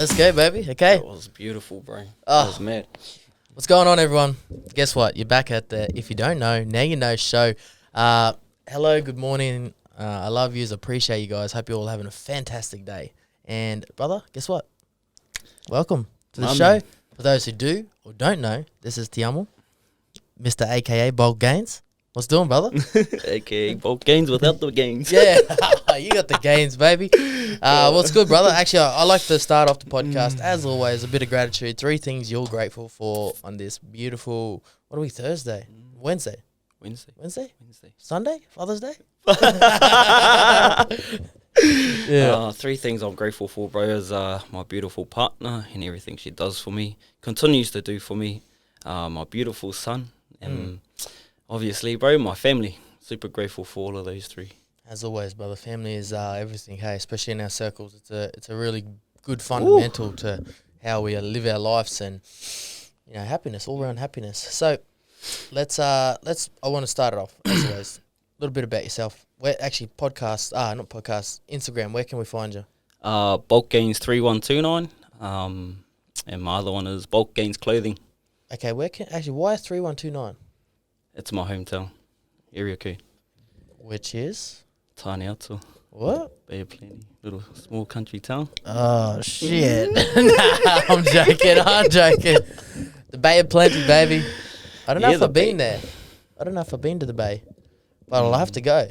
Let's go, baby. Okay. That was beautiful, bro. Oh. That was mad. What's going on, everyone? Guess what? You're back at the If You Don't Know, Now You Know show. Hello, good morning. I love yous. Appreciate you guys. Hope you're all having a fantastic day. And, brother, guess what? Welcome to the show. For those who do or don't know, this is Tiamo, Mr. AKA Bulk Gains. What's doing, brother? AKA both gains without the gains. Yeah, you got the gains, baby. What's good, brother? Actually, I like to start off the podcast, as always, a bit of gratitude. 3 things you're grateful for on this beautiful, what are we, Thursday? Wednesday? Sunday? Father's Day? Yeah. 3 things I'm grateful for, bro, is my beautiful partner and everything she does for me, continues to do for me, my beautiful son, and obviously, bro, my family. Super grateful for all of those 3. As always, brother, family is everything, hey, especially in our circles. It's a really good fundamental to how we live our lives and, you know, happiness, all-round happiness. So let's I want to start it off, as always. A little bit about yourself. Where actually Instagram, where can we find you? Bulk Gains 3129, and my other one is Bulk Gains Clothing. Okay, why 3129? It's my hometown, area code. Which is? Taneato. What? Bay of Plenty, little small country town. Oh, shit. Nah, I'm joking. The Bay of Plenty, baby. I don't know if I've been there. I don't know if I've been to the Bay. But I'll have to go.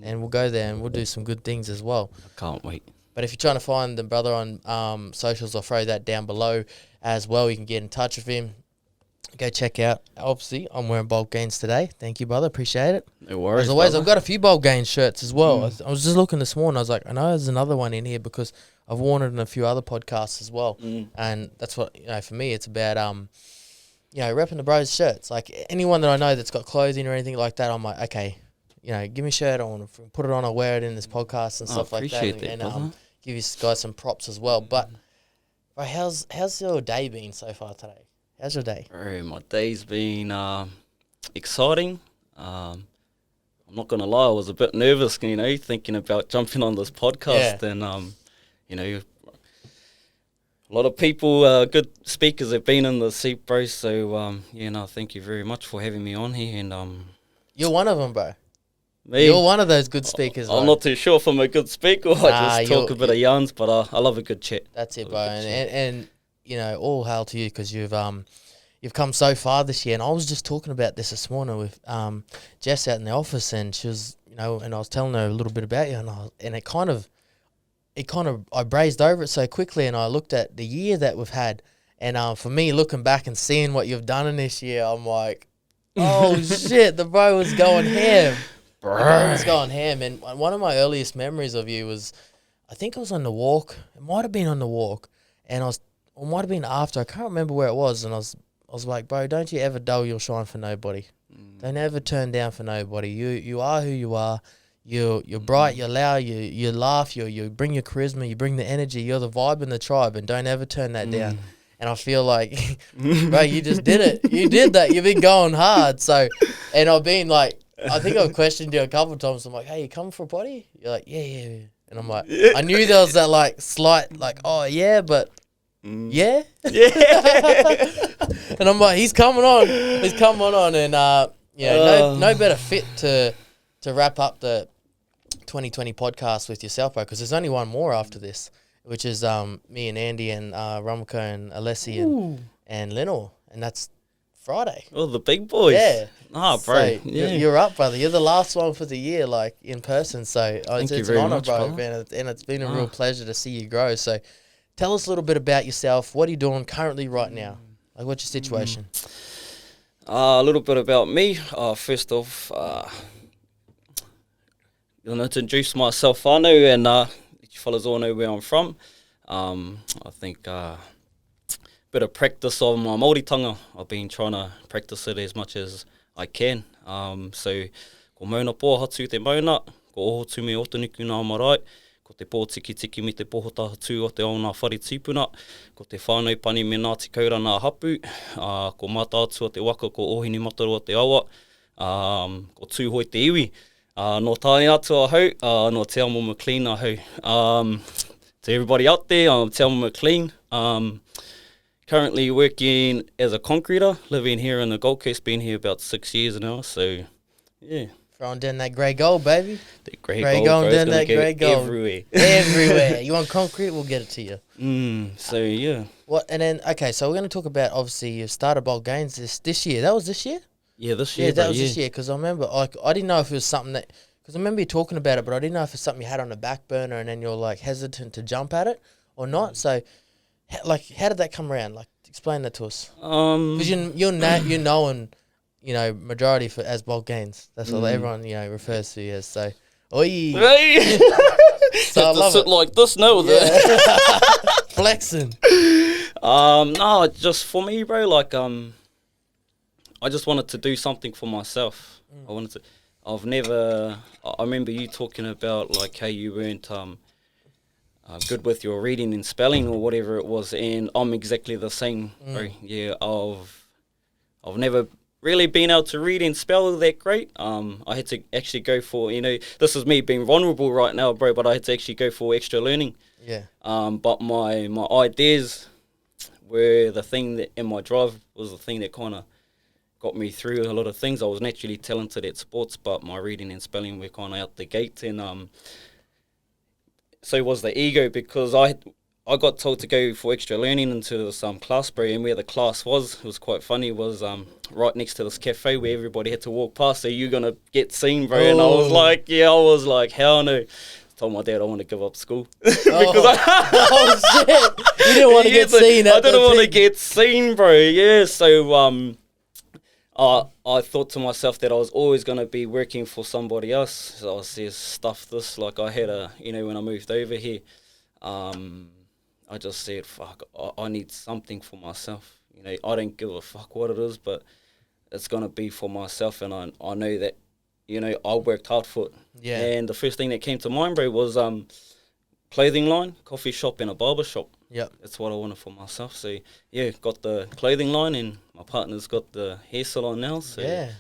And we'll go there and we'll do some good things as well. I can't wait. But if you're trying to find the brother on socials, I'll throw that down below as well. You can get in touch with him. Go check out. Obviously, I'm wearing Bulk Gains today. Thank you, brother. Appreciate it. No worries, as always, brother. I've got a few Bulk Gains shirts as well. I was just looking this morning. I was like, I know there's another one in here because I've worn it in a few other podcasts as well. And that's what, you know, for me, it's about, you know, repping the bros shirts. Like anyone that I know that's got clothing or anything like that, I'm like, okay, you know, give me a shirt. I want to put it on. I'll wear it in this podcast and stuff like that. And give you guys some props as well. But, bro, how's your day been so far today? How's your day? Bro, my day's been exciting. I'm not going to lie, I was a bit nervous, you know, thinking about jumping on this podcast. And, you know, a lot of people, good speakers have been in the seat, bro. So, thank you very much for having me on here. And you're one of them, bro. Me? You're one of those good speakers, bro. I'm not too sure if I'm a good speaker. I just talk a bit of yarns, but I love a good chat. That's it, bro. And you know, all hail to you because you've come so far this year. And I was just talking about this morning with Jess out in the office, and she was, you know, and I was telling her a little bit about you, and it kind of I brazed over it so quickly, and I looked at the year that we've had, and for me, looking back and seeing what you've done in this year, I'm like, oh shit, the bro was going ham. And one of my earliest memories of you was, I think I was on the walk. It might have been on the walk, and it might have been after. I can't remember where it was, and I was like, bro, don't you ever dull your shine for nobody. Don't ever turn down for nobody. You are who you are. You're bright, you're loud, you laugh, you bring your charisma, you bring the energy, you're the vibe in the tribe, and don't ever turn that down. And I feel like, bro, you just did it. You did that. You've been going hard. So, and I've been like, I think I've questioned you a couple of times. I'm like, hey, you coming for a potty? You're like, yeah. And I'm like, I knew there was that like slight, like, oh yeah, but yeah. And I'm like, he's coming on, and no better fit to wrap up the 2020 podcast with yourself, bro, because there's only one more after this, which is me and Andy and Ramco and Alessi and Lenore, and that's Friday. Oh, the big boys. Yeah. Oh, bro. So you're up, brother. You're the last one for the year, like, in person. So it's an honor, bro. And it's been a real pleasure to see you grow. So tell us a little bit about yourself. What are you doing currently right now? Like, what's your situation? A little bit about me. First off, to introduce myself, I know, and you fellas all know where I'm from. I think bit of practice on my Māoritanga. I've been trying to practice it as much as I can. So, ko mauna pō hatu te mauna, ko oho tu me otanuku nā marae, ko te pō tiki tiki me te pohota hatu o te ao nā whare tūpuna, ko te whānau pani me Ngāti Kaura nā hapu, ko mata atu o te waka, ko ohini mataru o te awa, ko tūhoi te iwi. No tāne atu a hau, no te amo Mclean a hau. to everybody out there, I'm Mclean. Currently working as a concreter, living here in the Gold Coast, been here about 6 years now, so yeah. Throwing down that grey gold, baby. The grey gold, gold, bro, down that grey gold. everywhere. Everywhere. You want concrete, we'll get it to you. So yeah. What? And then, okay, so we're going to talk about, obviously, you started Bulk Gains this year. That was this year? Yeah, this year. Yeah, that was this year, because I remember, like, I didn't know if it was something that, because I remember you talking about it, but I didn't know if it's something you had on the back burner and then you're, like, hesitant to jump at it or not. So, like, how did that come around? Like, explain that to us. Because you're known, you know, majority for as Bulk Gains. That's what everyone, you know, refers to you as. So, oi. Hey. So I love sit it. like this, no, Flexing. No, just for me, bro. Like, I just wanted to do something for myself. I remember you talking about like how you weren't good with your reading and spelling or whatever it was, and I'm exactly the same, bro. Yeah, I've never really been able to read and spell that great. I had to actually go for, you know, this is me being vulnerable right now, bro, but I had to actually go for extra learning. Yeah. But my ideas were the thing that, and my drive was the thing that kind of got me through a lot of things. I was naturally talented at sports, but my reading and spelling were kind of out the gate, and so was the ego, because I got told to go for extra learning into this class, bro, and where the class was, it was quite funny, was right next to this cafe where everybody had to walk past, so you're going to get seen, bro. And I was like, hell no. Told my dad I want to give up school. Because shit. You didn't want to get seen. I didn't want to get seen, bro. Yeah, so I thought to myself that I was always going to be working for somebody else. So I said, stuff this. Like, I had when I moved over here, I just said, fuck, I need something for myself. You know, I don't give a fuck what it is, but it's going to be for myself. And I know that, you know, I worked hard for it. Yeah. And the first thing that came to mind, bro, was clothing line, coffee shop, and a barber shop. Yep. That's what I wanted for myself. So, yeah, got the clothing line, and my partner's got the hair salon now. So, yeah.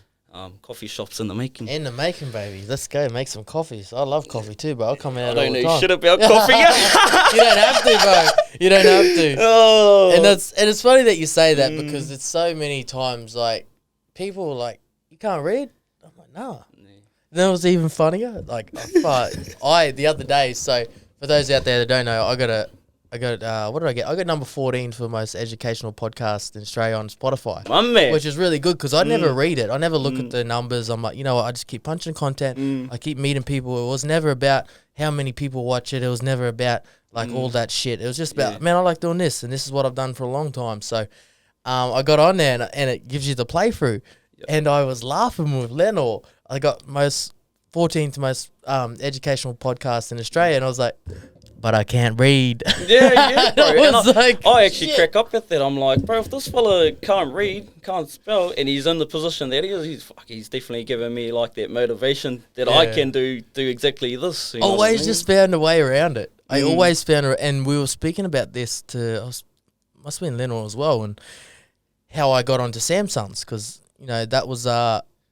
Coffee shops in the making. In the making, baby. Let's go make some coffees. I love coffee too, but I'll come out all the time. I don't know shit about coffee. You don't have to, bro. You don't have to. Oh. And it's funny that you say that, because it's so many times, like, people are like, you can't read? I'm like, nah. Then it was even funnier. Like, the other day, so for those out there that don't know, I got what did I get? I got number 14 for most educational podcast in Australia on Spotify. My man. Which is really good, because I never read it. I never look at the numbers. I'm like, you know what, I just keep punching content. I keep meeting people. It was never about how many people watch it. It was never about like all that shit. It was just about, man, I like doing this, and this is what I've done for a long time. So I got on there, and it gives you the playthrough. Yep. And I was laughing with Lenore. I got 14th most educational podcast in Australia, and I was like, but I can't read. Yeah, bro. I actually shit. crack up at that. I'm like, bro, if this fella can't read, can't spell, and he's in the position that he is, he's definitely giving me like that motivation that I can do exactly this. You know what I mean? Just found a way around it. I always found it, and we were speaking about this must have been Lenore as well, and how I got onto Samsungs, because, you know, that was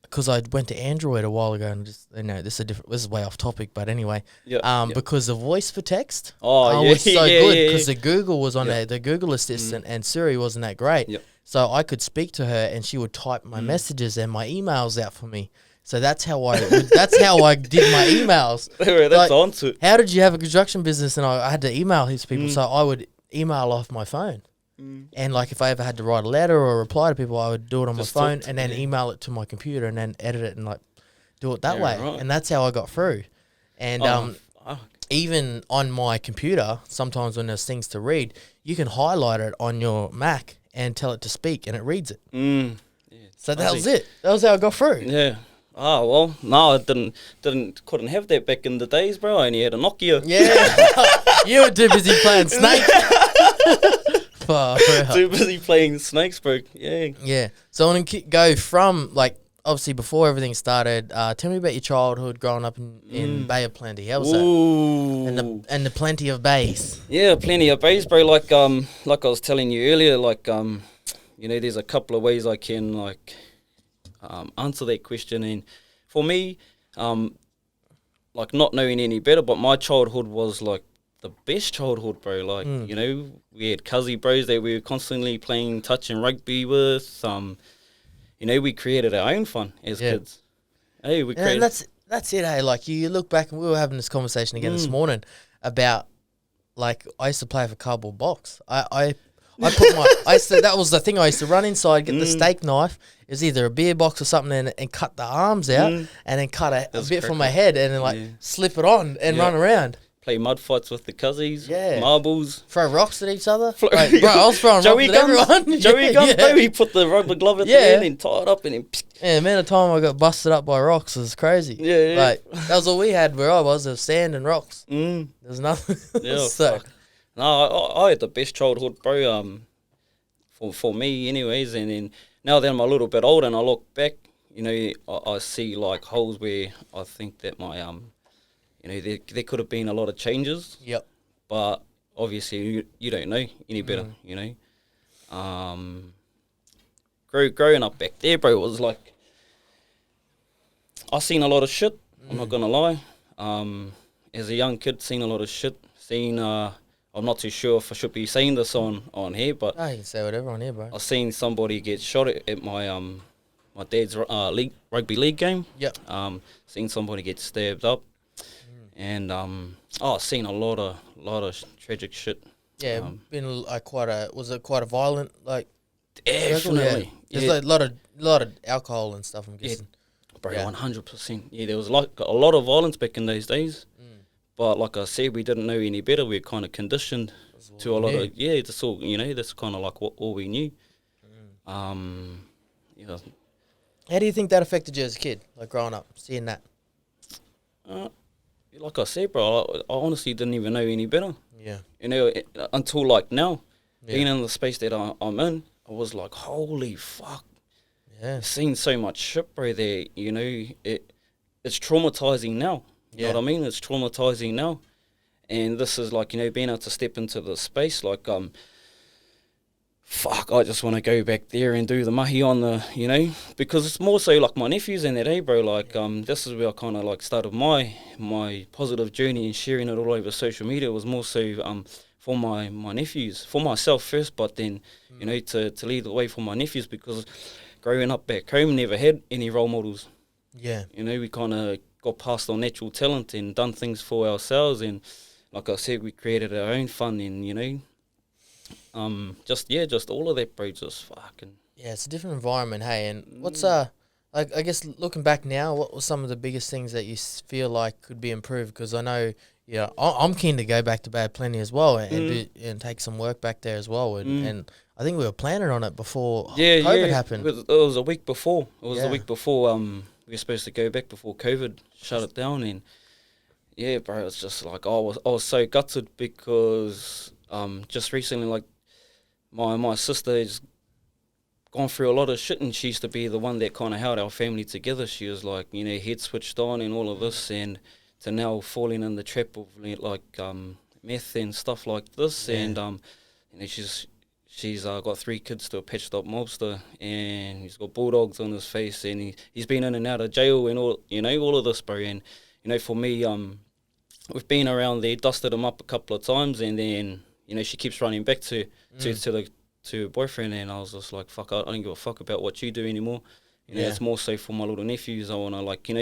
because I went to Android a while ago, and just, you know, this is way off topic, but anyway, because the voice for text was so good, because the Google was on there, the Google Assistant, and Siri wasn't that great, so I could speak to her, and she would type my messages and my emails out for me. So that's how I did my emails. That's like, onto it. How did you have a construction business? And I had to email these people, so I would email off my phone. And like if I ever had to write a letter or reply to people, I would do it on my phone and then email it to my computer and then edit it and like do it that way. Right. And that's how I got through. And even on my computer, sometimes when there's things to read, you can highlight it on your Mac and tell it to speak, and it reads it. Yeah. So that was it. That was how I got through. Yeah. Oh, well, no, I couldn't have that back in the days, bro. I only had a Nokia. Yeah. You were too busy playing Snake. Too busy playing snakes, bro. Yeah. Yeah. So I want to go from, like, obviously before everything started, tell me about your childhood growing up in Bay of Plenty. How was that? And the plenty of bays. Yeah, plenty of bays, bro. Like I was telling you earlier, like, you know, there's a couple of ways I can, like, answer that question. And for me, like, not knowing any better, but my childhood was like the best childhood, bro. Like, you know, we had cuzzy bros that we were constantly playing touch and rugby with. You know, we created our own fun as kids. Hey, we created... And that's it, hey. Like, you look back, and we were having this conversation again this morning about, like, I used to play for cardboard box. I put that was the thing. I used to run inside, get the steak knife. It was either a beer box or something, and cut the arms out, and then cut a bit from my head, and then slip it on and run around. Play mud fights with the cuzzies, marbles. Throw rocks at each other. Like, bro, I was throwing rocks at everyone. Joey guns, bro. He put the rubber glove at the end and tie it up, and then... Yeah, the amount of time I got busted up by rocks was crazy. Yeah. Like, that was all we had where I was, sand and rocks. There's nothing. Yeah, so. No, I had the best childhood, bro, for me anyways, and then now that I'm a little bit older and I look back, you know, I see, like, holes where I think that my, you know, there could have been a lot of changes. Yep. But obviously you don't know any better, you know. Growing up back there, bro, was like, I seen a lot of shit, I'm not going to lie. As a young kid, seen a lot of shit. I'm not too sure if I should be saying this on here, but... Oh, you can say whatever on here, bro. I seen somebody get shot at my my dad's rugby league game. Yep. Seen somebody get stabbed up. And I've seen a lot of tragic shit. Yeah, been like was it quite a violent, like? Definitely. There's like a lot of alcohol and stuff, I'm guessing. Bro, 100%. Yeah, there was like a lot of violence back in those days. But like I said, we didn't know any better. We were kind of conditioned to a lot of that's all, you know. That's kind of like all we knew. Yeah. How do you think that affected you as a kid, like growing up, seeing that? Like I said, bro, I honestly didn't even know any better. Yeah. You know, until like now, being in the space that I'm in, I was like, holy fuck. Yeah. Seen so much shit, bro, there, you know, it's traumatizing now. You know what I mean? It's traumatizing now. And this is like, you know, being able to step into the space, like, fuck, I just want to go back there and do the mahi on the, you know, because it's more so like my nephews and that, bro, like, this is where I kind of like started my positive journey and sharing it all over social media. It was more so, for my nephews, for myself first, but then, you know, to lead the way for my nephews, because growing up back home, never had any role models. Yeah. You know, we kind of got past our natural talent and done things for ourselves, and like I said, we created our own fun, and you know, just all of that, bro, just fucking... Yeah, it's a different environment, hey, and what's, like, I guess looking back now, what were some of the biggest things that you feel like could be improved? Because I know, yeah, I'm keen to go back to Bad Plenty as well, and take some work back there as well, and I think we were planning on it before COVID happened. It was a week before. It was the week before, we were supposed to go back before COVID shut it down, and yeah, bro, it's just like I was so gutted because just recently, like my sister has gone through a lot of shit, and she used to be the one that kind of held our family together. She was like, you know, head switched on and all of this, and to now falling in the trap of like meth and stuff like this, and you know, she's got 3 kids to a patched up mobster, and he's got bulldogs on his face, and he's been in and out of jail and all, you know, all of this, bro. And you know, for me, we've been around there, dusted him up a couple of times, and then, you know, she keeps running back to her boyfriend, and I was just like, fuck, I don't give a fuck about what you do anymore. You know, it's more so for my little nephews. I want to, like, you know,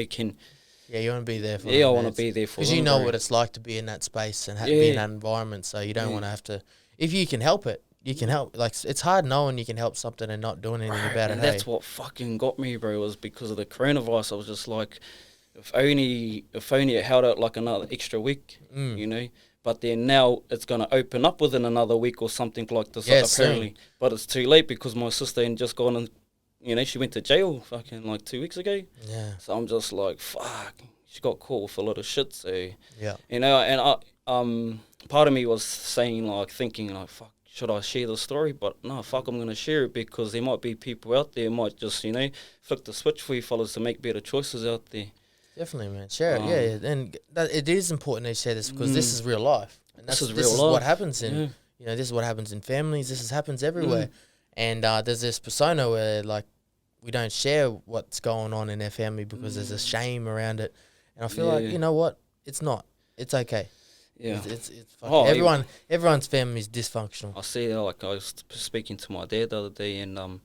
yeah, you want to be there for them. Yeah, I want to be there for them. Because you know what it's like to be in that space and be in that environment, so you don't want to have to... If you can help it, you can help. Like, it's hard knowing you can help something and not doing anything about it. And that's what fucking got me, bro, was because of the coronavirus. I was just like, if only it held out like another extra week, you know. But then now it's going to open up within another week or something like this, apparently. But it's too late because my sister had just gone and, you know, she went to jail fucking like 2 weeks ago. Yeah. So I'm just like, fuck. She got caught with a lot of shit. So, you know, and I, part of me was saying, like, thinking, like, fuck, should I share the story? But no, fuck, I'm going to share it because there might be people out there who might just, you know, flick the switch for you fellas to make better choices out there. Definitely, man. Share it, yeah. And it is important to share this because this is real life. And this is what happens in, you know, this is what happens in families. This happens everywhere. And there's this persona where, like, we don't share what's going on in our family because there's a shame around it. And I feel like, you know what? It's not. It's okay. Yeah. It's fucking, everyone's family is dysfunctional. I see, like, I was speaking to my dad the other day, and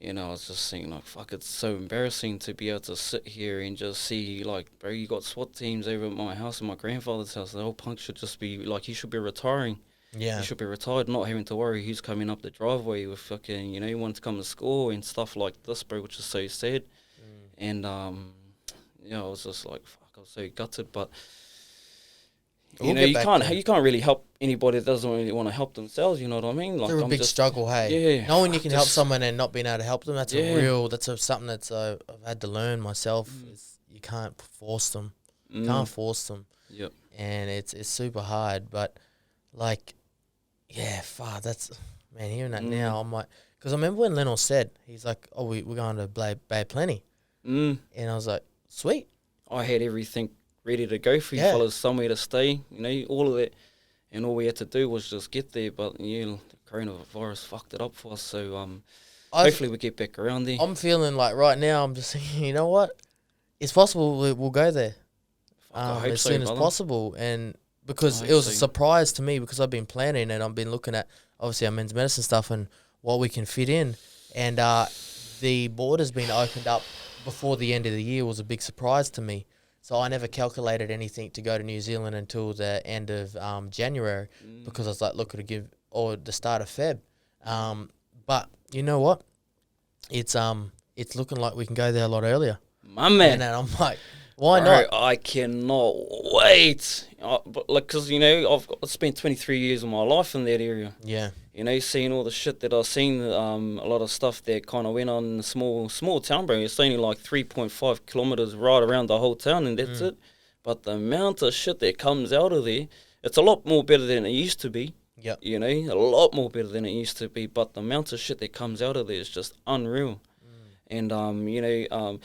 you know, I was just saying, like, fuck, it's so embarrassing to be able to sit here and just see, like, bro, you got SWAT teams over at my house and my grandfather's house. The whole punk should just be, like, he should be retiring. Yeah. He should be retired, not having to worry who's coming up the driveway with fucking, you know, he wants to come to school and stuff like this, bro, which is so sad. And, you know, I was just like, fuck, I was so gutted, but... You know, you can't really help anybody that doesn't really want to help themselves. You know what I mean? Like, it's a big struggle, hey. Yeah. Knowing you can help someone and not being able to help them, that's something that's I've had to learn myself. Is you can't force them. You can't force them. Yep. And it's super hard, but like, yeah, fuck, that's, man, hearing that now, I'm like, because I remember when Lionel said, he's like, oh, we're going to Bay Plenty. And I was like, sweet. I had everything ready to go for you fellas, somewhere to stay, you know, all of that. And all we had to do was just get there, but, you know, the coronavirus fucked it up for us, so hopefully we get back around there. I'm feeling like right now, I'm just thinking, you know what? It's possible we'll go there as soon as possible. And because it was a surprise to me, because I've been planning and I've been looking at, obviously, our men's medicine stuff and what we can fit in. And the border's been opened up before the end of the year was a big surprise to me. So I never calculated anything to go to New Zealand until the end of January because I was like, look, or the start of Feb. But you know what? It's looking like we can go there a lot earlier. My man. And then I'm like, why not? I cannot wait. But like, cause you know, I've spent 23 years of my life in that area. Yeah. You know, seeing all the shit that I've seen, a lot of stuff that kind of went on in a small town, bro. It's only like 3.5 kilometers right around the whole town, and that's it. But the amount of shit that comes out of there, it's a lot more better than it used to be. Yep. You know, a lot more better than it used to be. But the amount of shit that comes out of there is just unreal. And, you know,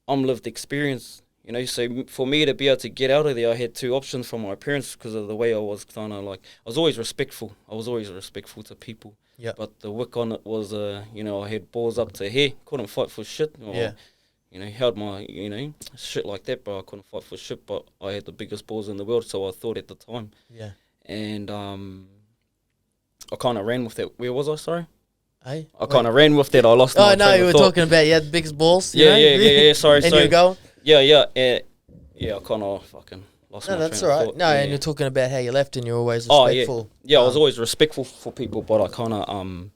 I'm lived experience. You know, so for me to be able to get out of there, I had two options from my parents because of the way I was kind of like, I was always respectful. I was always respectful to people. Yeah. But the wick on it was, you know, I had balls up to here, couldn't fight for shit. Or, you know, held my, you know, shit like that, but I couldn't fight for shit. But I had the biggest balls in the world, so I thought at the time. Yeah. And I kind of ran with that. Where was I, sorry? Hey, I kind of ran with that. I lost my no, you were talking about you had the biggest balls. Yeah, sorry. And you go? Yeah, I kind of fucking lost my train of thought. No, that's all right. No, and you're talking about how you left and you're always respectful. Yeah, I was always respectful for people, but I kind of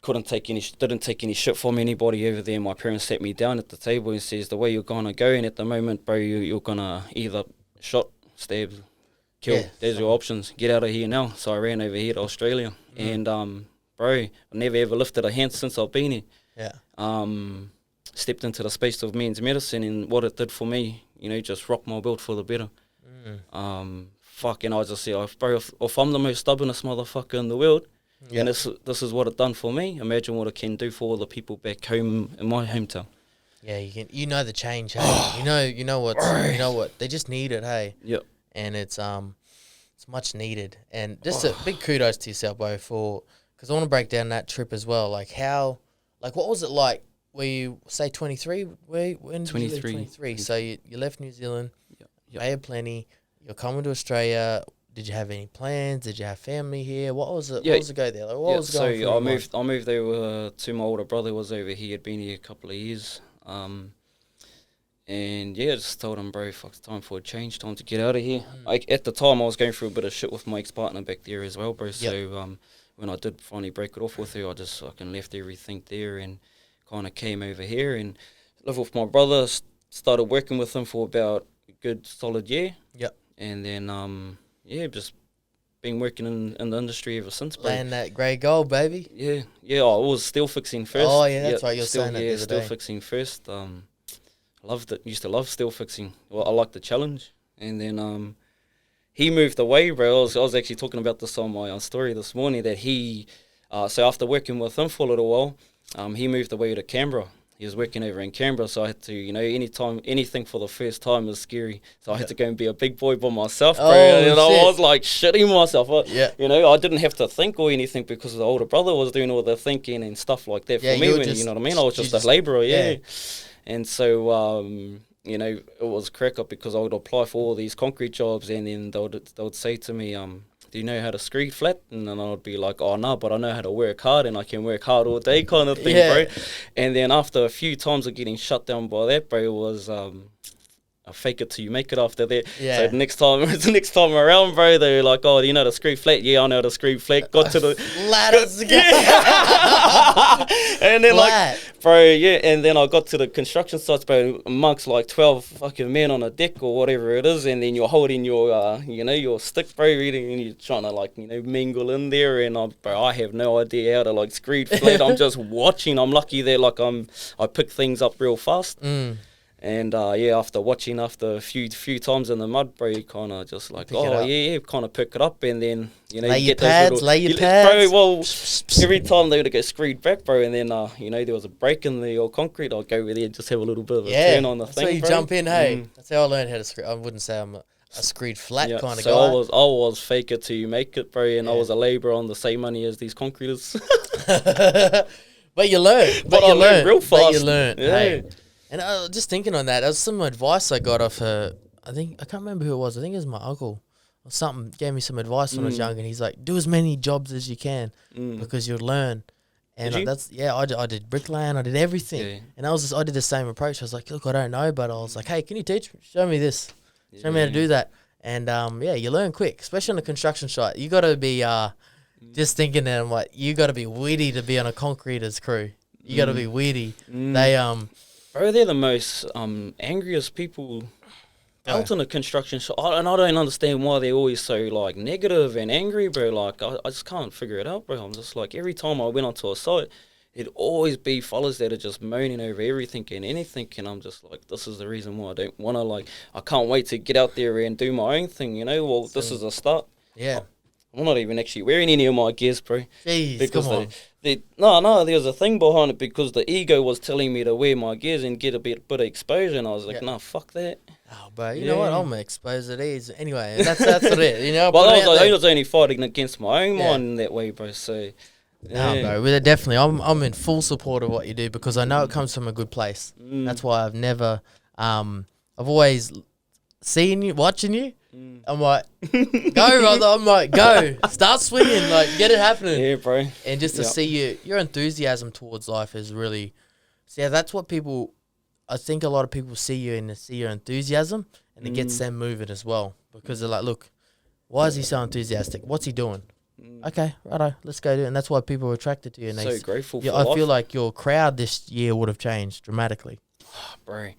didn't take any shit from anybody over there. My parents sat me down at the table and says, the way you're going to go, and at the moment, bro, you're going to either shot, stab, kill. Yeah, there's your options. Get out of here now. So I ran over here to Australia. And, bro, I never ever lifted a hand since I've been here. Yeah. Stepped into the space of men's medicine, and what it did for me, you know, just rocked my world for the better. Fucking, I just say, bro, if I'm the most stubbornest motherfucker in the world, and this is what it done for me, imagine what it can do for all the people back home in my hometown. Yeah, you know the change, hey. you know what they just need it, hey. Yep. And it's much needed, and just a big kudos to yourself, bro, because I want to break down that trip as well. Like what was it like? Were you, say, 23? When 23. 23. So you left New Zealand, Bay Plenty, you're coming to Australia. Did you have any plans? Did you have family here? What was it? What was the go there? Like, what was going through your mind? I moved over to my older brother, was over here, had been here a couple of years. And I just told him, bro, fuck, it's time for a change, time to get out of here. At the time, I was going through a bit of shit with my ex-partner back there as well, bro. So when I did finally break it off with her, I just fucking left everything there and kind of came over here and lived with my brother, started working with him for about a good solid year. Yep. And then, just been working in the industry ever since, bro. Playing that grey gold, baby. Yeah, I was steel fixing first. Oh, yeah, that's right, you're saying that the other steel day. Fixing first. Loved it, used to love steel fixing. Well, I liked the challenge. And then he moved away, bro. I was actually talking about this on my story this morning, that he, so after working with him for a little while, he moved away to Canberra. He was working over in Canberra, so I had to, anything for the first time was scary. So I had to go and be a big boy by myself, bro. I was like shitting myself. I didn't have to think or anything because the older brother was doing all the thinking and stuff like that for me. You know what I mean? I was just a labourer, And so, you know, it was crack up because I would apply for all these concrete jobs, and then they would say to me, do you know how to screed flat? And then I would be like, oh, no, but I know how to work hard, and I can work hard all day kind of thing, bro. And then after a few times of getting shut down by that, bro, it was a fake it till you make it after that. So the next time around, bro, they're like, oh, do you know how to screed flat? Yeah, I know how to screed flat. Got to the... Ladders. And then bro, and then I got to the construction sites, bro, amongst like 12 fucking men on a deck or whatever it is, and then you're holding your, your stick, bro, reading, and you're trying to like, mingle in there, and bro, I have no idea how to like screed flat. I'm just watching. I'm lucky that like I pick things up real fast. And after watching after a few times in the mud, bro, you kind of just like, kind of pick it up, and then lay get lay your pads. Bro, well, every time they would get screed back, bro, and then there was a break in the old concrete, I'd go over there and just have a little bit of a turn on the thing. So you jump in, hey. That's how I learned how to screed. I wouldn't say I'm a screed flat kind of guy. So I was fake it till you make it, bro, and I was a labourer on the same money as these concreters. But you learn. But you learn real fast. But you learn. Yeah. Hey. And I was just thinking on that. That was some advice I got off her. I can't remember who it was. I think it was my uncle or something. Gave me some advice when I was young, and he's like, "Do as many jobs as you can because you'll learn." And I did bricklaying. I did everything, and I did the same approach. I was like, "Look, I don't know," but I was like, "Hey, can you teach me? Show me this. Show me how to do that." And you learn quick, especially on a construction site. You got to be just thinking them like you got to be witty to be on a concreter's crew. You got to be witty. They Bro, they're the most angriest people out in a construction shop, and I don't understand why they're always so like negative and angry, bro. Like I just can't figure it out, bro. I'm just like, every time I went onto a site, it'd always be fellas that are just moaning over everything and anything, and I'm just like, this is the reason why I don't want to, I can't wait to get out there and do my own thing, Well, this is a start. Yeah. I'm not even actually wearing any of my gears, bro. Jeez, because come on. There was a thing behind it because the ego was telling me to wear my gears and get a bit of exposure, and I was like, nah, fuck that. Oh, bro, you know what? I'm going to expose it easy. Anyway, that's it, But I was only fighting against my own mind in that way, bro, so... No, bro, we're definitely. I'm in full support of what you do because I know it comes from a good place. That's why I've never... I've always seen you, watching you. I'm like, go, brother. I'm like, go. Start swinging. Like, get it happening. Yeah, bro. And just to see your enthusiasm towards life is really... See, that's what people... I think a lot of people see you and see your enthusiasm, and it gets them moving as well. Because they're like, look, why is he so enthusiastic? What's he doing? Okay, righto, let's go do it. And that's why people are attracted to you. And so grateful for I feel like your crowd this year would have changed dramatically. Oh, bro,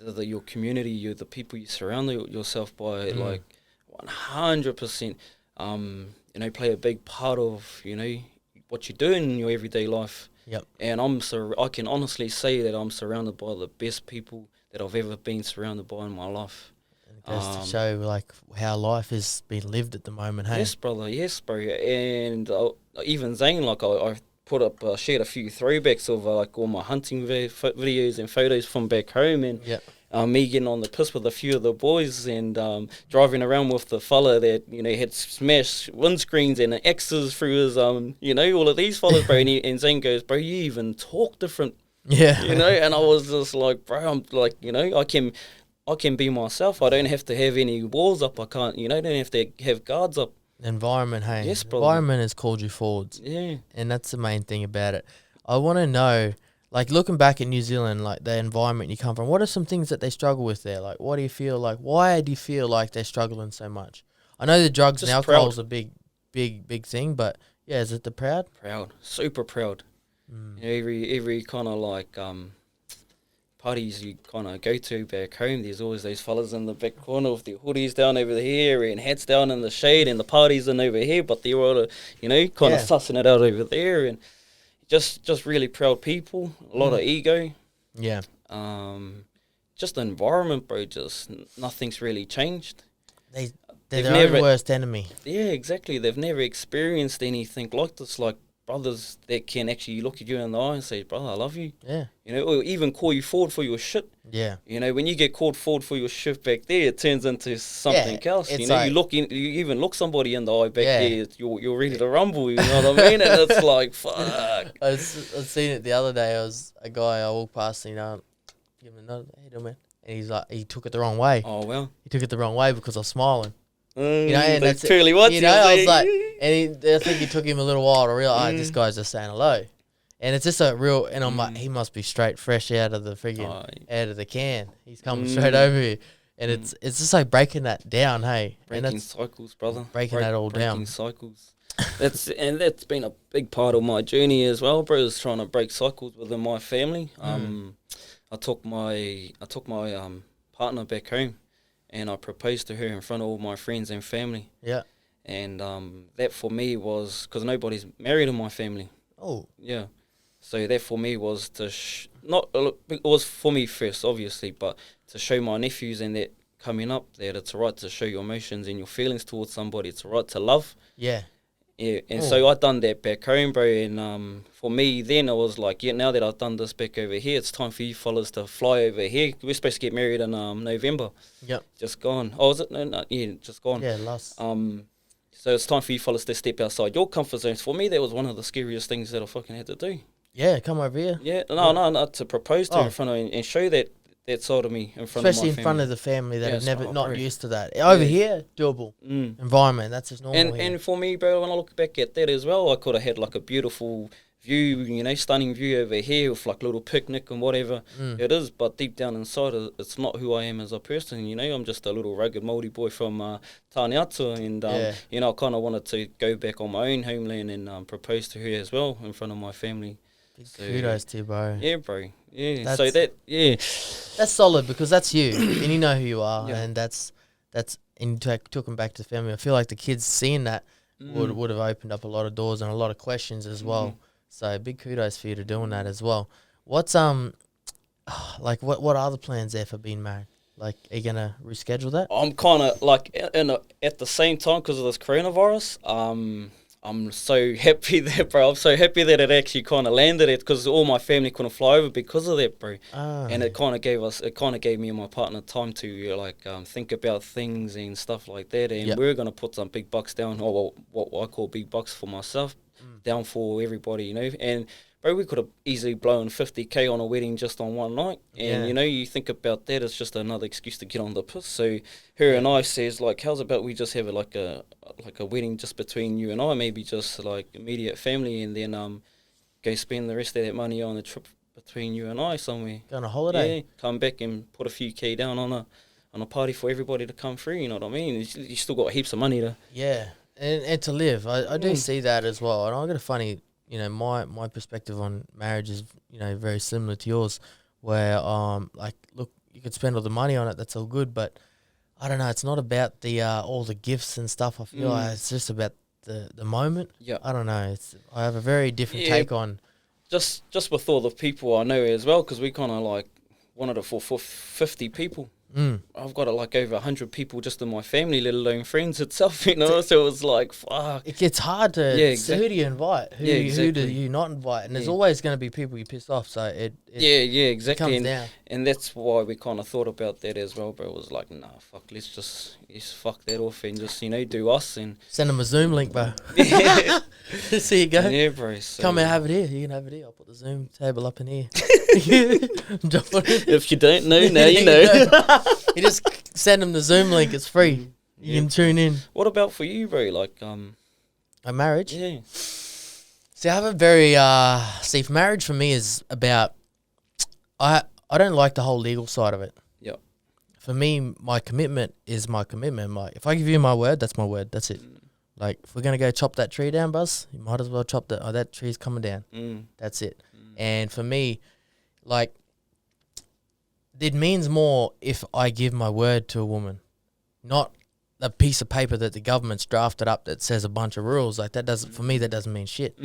your community, the people you surround yourself by, like 100%, play a big part of, what you do in your everyday life. Yep. And I can honestly say that I'm surrounded by the best people that I've ever been surrounded by in my life. And it goes to show like how life is being lived at the moment, hey? Yes, brother. Yes, bro. And even Zane, like I put up, shared a few throwbacks of like all my hunting videos and photos from back home, and me getting on the piss with a few of the boys and driving around with the fella that, had smashed windscreens and X's through his, all of these fellas, bro. And Zane goes, bro, you even talk different. Yeah. And I was just like, bro, I'm like, I can be myself. I don't have to have any walls up. I can't, don't have to have guards up. Environment, hey. Yes, brother. Environment has called you forwards. Yeah. And that's the main thing about it. I want to know, like, looking back at New Zealand, like, the environment you come from, what are some things that they struggle with there? Like, what do you feel like, why do you feel like they're struggling so much? I know the drugs and alcohol is a big thing, but, yeah, is it the proud? Proud. Super proud. Every kind of, like, parties you kind of go to back home, there's always those fellas in the back corner with their hoodies down over here and hats down in the shade, and the parties in over here, but they're all, kind of sussing it out over there, and just really proud people, a lot of ego. Yeah. Just the environment, bro, just nothing's really changed. They're their own worst enemy. Yeah, exactly. They've never experienced anything like this, like brothers that can actually look at you in the eye and say, brother, I love you. Yeah. Or even call you forward for your shit. Yeah. When you get called forward for your shit back there, it turns into something else. Like, you even look somebody in the eye back there, you're ready to rumble, you know what I mean? And it's like, fuck. I've seen it the other day. I walked past, give him another, how you doing, man? and he's like, he took it the wrong way. Oh, well. He took it the wrong way because I was smiling. You know, and that's that's truly what you know. I was like, and I think it took him a little while to realize this guy's just saying hello, and it's just a real. And I'm like, he must be straight fresh out of the friggin' out of the can. He's coming straight over here, and it's just like breaking that down, hey. Breaking cycles, brother. Breaking that all down. Breaking cycles. That's been a big part of my journey as well, bro. Is trying to break cycles within my family. I took my partner back home. And I proposed to her in front of all my friends and family. Yeah. And that for me was, because nobody's married in my family. Oh. Yeah. So that for me was to, it was for me first, obviously, but to show my nephews and that coming up that it's a right to show your emotions and your feelings towards somebody. It's a right to love. Yeah. Yeah, and so I done that back home, bro, and for me then I was like, yeah, now that I've done this back over here, it's time for you fellas to fly over here. We're supposed to get married in November. Yep. Just gone. Oh, was it? No, yeah, just gone. Yeah, last. So it's time for you fellas to step outside your comfort zones. For me, that was one of the scariest things that I fucking had to do. Yeah, come over here. Yeah, no, to propose to her in front of and show that side of me in front of my family. Especially in front of the family that have never not used to that. Over here, doable environment. That's just normal. And for me, bro, when I look back at that as well, I could have had like a beautiful view, you know, stunning view over here with like a little picnic and whatever it is. But deep down inside, it's not who I am as a person. You know, I'm just a little rugged Māori boy from Tāneatua, and you know, I kind of wanted to go back on my own homeland and propose to her as well in front of my family. So, kudos to you, bro. Yeah, bro. Yeah. So that's solid because that's you, and you know who you are, and that's and you took them back to the family. I feel like the kids seeing that would have opened up a lot of doors and a lot of questions as well. So big kudos for you to doing that as well. What's like what are the plans there for being married? Like, are you gonna reschedule that? I'm kind of like at the same time because of this coronavirus. I'm so happy that, bro. I'm so happy that it actually kind of landed it because all my family couldn't fly over because of that, bro. And it kind of gave me and my partner time to think about things and stuff like that. And we're gonna put some big bucks down, or what I call big bucks for myself, down for everybody, you know. And bro, we could have easily blown 50K on a wedding just on one night. And, you know, you think about that, it's just another excuse to get on the piss. So her and I says, like, how's about we just have like a wedding just between you and I, maybe just like immediate family, and then go spend the rest of that money on a trip between you and I somewhere. Go on a holiday. Yeah, come back and put a few K down on a party for everybody to come through, you know what I mean? You still got heaps of money to... Yeah, and to live. I do see that as well. And I got a funny... You know, my perspective on marriage is, you know, very similar to yours, where like, look, you could spend all the money on it, that's all good, but I don't know, it's not about the all the gifts and stuff. I feel like it's just about the moment. Yeah, I don't know. I have a very different take on just with all the people I know as well, because we kind of like wanted it for 50 people. I've got like over 100 people just in my family, let alone friends itself, you know. So it was like, fuck. It gets hard to. Yeah, exactly. So who do you invite? Who do you not invite? And there's always going to be people you piss off. So it exactly. Comes down. And that's why we kind of thought about that as well, bro. It was like, nah, fuck, let's just fuck that off and just, you know, do us and send them a Zoom link, bro. So you go. Yeah, bro. So come and have it here. You can have it here. I'll put the Zoom table up in here. If you don't know, now you know. You just send them the Zoom link. It's free. You can tune in. What about for you, bro? Like, a marriage? Yeah. See, I have a very for marriage for me is about. I don't like the whole legal side of it. Yep. For me, my commitment is my commitment. If I give you my word, that's my word. That's it. Like, if we're gonna go chop that tree down, Buzz, you might as well chop that. Oh, that tree's coming down. That's it. And for me, like, it means more if I give my word to a woman, not a piece of paper that the government's drafted up that says a bunch of rules. Like, that doesn't, for me, that doesn't mean shit.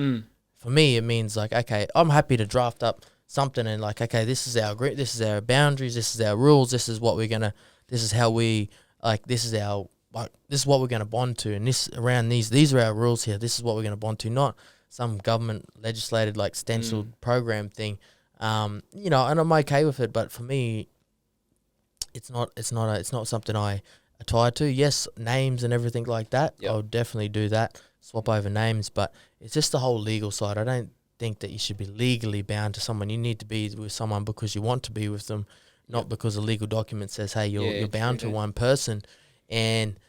For me, it means like, okay, I'm happy to draft up something and like, okay, this is our boundaries, this is our rules, this is what we're gonna, this is how we like, this is our like, this is what we're gonna bond to, and this around these are our rules here. This is what we're gonna bond to, not some government legislated like stenciled program thing. You know, and I'm okay with it, but for me, it's not something I attire to. Yes, names and everything like that. Yep. I'll definitely do that. Swap over names, but it's just the whole legal side. I don't think that you should be legally bound to someone. You need to be with someone because you want to be with them, not because a legal document says, hey, you're bound to true. one person. And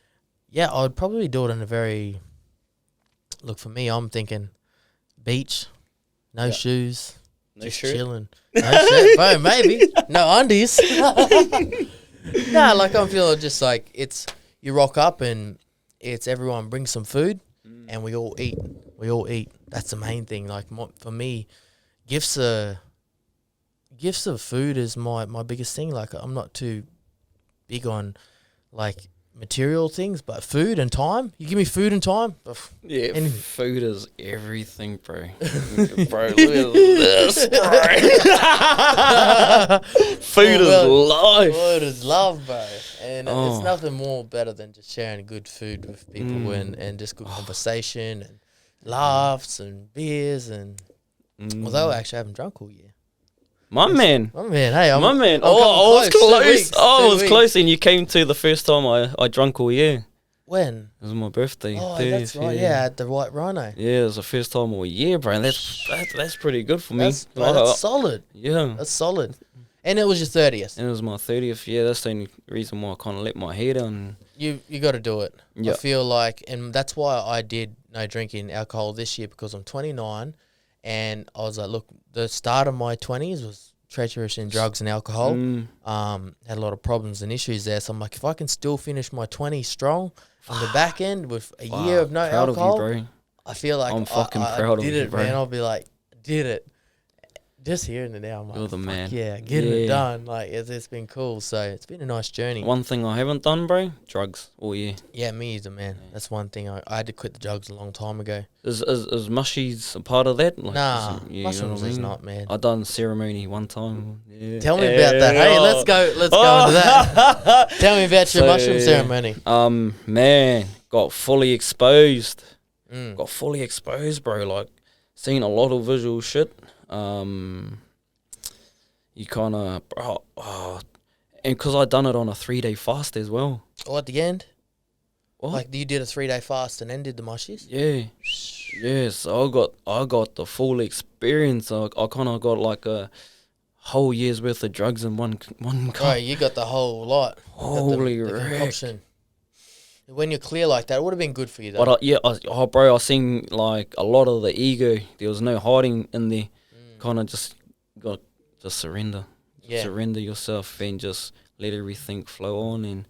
yeah, I would probably do it in a very, look, for me, I'm thinking beach, no shoes, No just shirt? chilling. No shirt, bro, maybe. No undies. Nah, like I'm feeling just like it's, you rock up and it's everyone brings some food and we all eat. We all eat. That's the main thing. Like for me, gifts of food is my biggest thing. Like I'm not too big on like material things, but food and time. You give me food and time. Yeah, Anything. food is everything, bro. Bro, look at this, bro. Food is life. Food is love, bro. And it's nothing more better than just sharing good food with people and just good conversation and laughs and beers and although actually I haven't drunk all year. My man. Hey, I was close. I was close, and you came to the first time I drunk all year. When? It was my birthday. Oh, that's right. Yeah, at the White Rhino. Yeah, it was the first time all year, bro. That's pretty good for me. That's solid. Yeah. That's solid. And it was your 30th. And it was my 30th. Yeah, that's the only reason why I kind of let my hair down. You got to do it. Yeah. I feel like, and that's why I did no drinking alcohol this year, because I'm 29, and I was like, look, the start of my 20s was treacherous in drugs and alcohol. Had a lot of problems and issues there. So I'm like, if I can still finish my 20s strong on the back end with a year of no alcohol, of you, bro. I feel like I'm fucking proud of you, you, bro. Man. I'll be like, did it. Just hearing it now, I'm like, You're the man. Yeah, getting it done. Like, it's been cool. So it's been a nice journey. One thing I haven't done, bro, drugs all year. Yeah, me either, man. Yeah. That's one thing. I had to quit the drugs a long time ago. Is mushies a part of that? Like, nah, mushrooms is not, man. I done ceremony one time. Yeah. Tell me about that. Hey, let's go into that. Tell me about your mushroom ceremony. Man, got fully exposed. Got fully exposed, bro. Like, seen a lot of visual shit. You kind of, and because I done it on a 3-day fast as well. Oh, at the end? What? Like you did a 3-day fast and then did the mushies? Yeah. Yeah, so I got the full experience. I kind of got like a whole year's worth of drugs in one cup. Right, you got the whole lot. Holy the heck. concoction. When you're clear like that, it would have been good for you, though. But bro, I seen like a lot of the ego. There was no hiding in there. Kind of just surrender. Yeah. Surrender yourself and just let everything flow on. And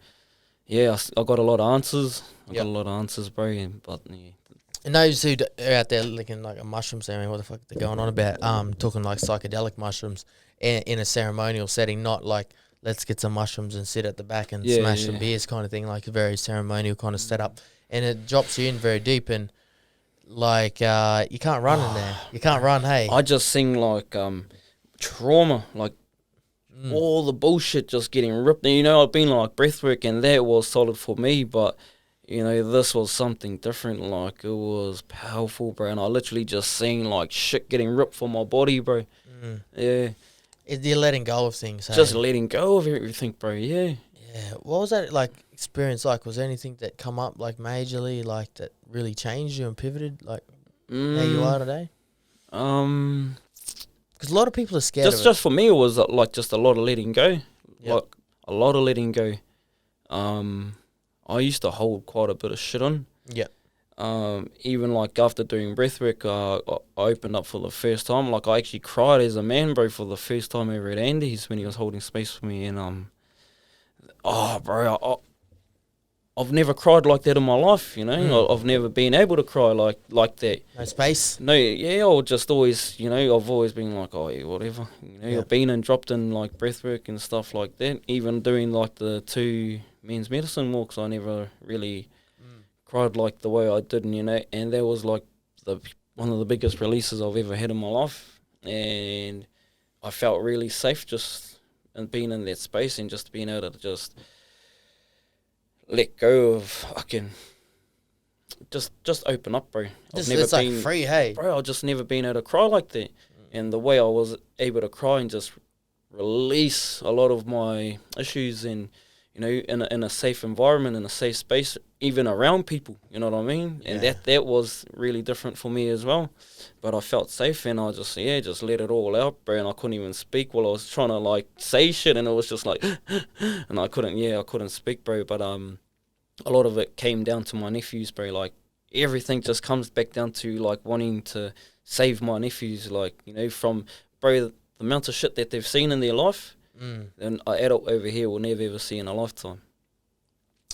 yeah, I got a lot of answers. I got a lot of answers, bro. And those who are out there looking like a mushroom ceremony, what the fuck they're going on about? Talking like psychedelic mushrooms in a ceremonial setting, not like let's get some mushrooms and sit at the back and smash some beers kind of thing, like a very ceremonial kind of setup. And it drops you in very deep and like you can't run in there. You can't run, hey. I just seen like trauma, like all the bullshit just getting ripped. And, I've been like breathwork and that was solid for me, but this was something different. Like it was powerful, bro. And I literally just seen like shit getting ripped from my body, bro. Yeah. You're letting go of things, hey? Just letting go of everything, bro. Yeah. Yeah. What was that like experience like? Was there anything that come up like majorly, like that really changed you and pivoted, like how you are today? Because a lot of people are scared. Just for me, it was like just a lot of letting go. Yep. Like a lot of letting go. I used to hold quite a bit of shit on. Yeah. Even like after doing breathwork, I opened up for the first time. Like I actually cried as a man, bro, for the first time ever at Andy's when he was holding space for me. And bro, I've never cried like that in my life. I've never been able to cry like that. No space. No, yeah, or just always, I've always been like, oh yeah, whatever. I've been and dropped in like breathwork and stuff like that. Even doing like the 2 men's medicine walks, I never really cried like the way I did, and that was like one of the biggest releases I've ever had in my life, and I felt really safe just in being in that space and just being able to just let go of fucking just open up, bro. It's like free, hey, bro. I've just never been able to cry like that, and the way I was able to cry and just release a lot of my issues and you know, in a safe environment, in a safe space, even around people, you know what I mean? And that was really different for me as well. But I felt safe, and I just let it all out, bro. And I couldn't even speak while I was trying to like say shit, and it was just like, and I couldn't speak, bro. But a lot of it came down to my nephews, bro. Like everything just comes back down to like wanting to save my nephews, like, you know, from, bro, the amount of shit that they've seen in their life, and an adult over here will never ever see in a lifetime.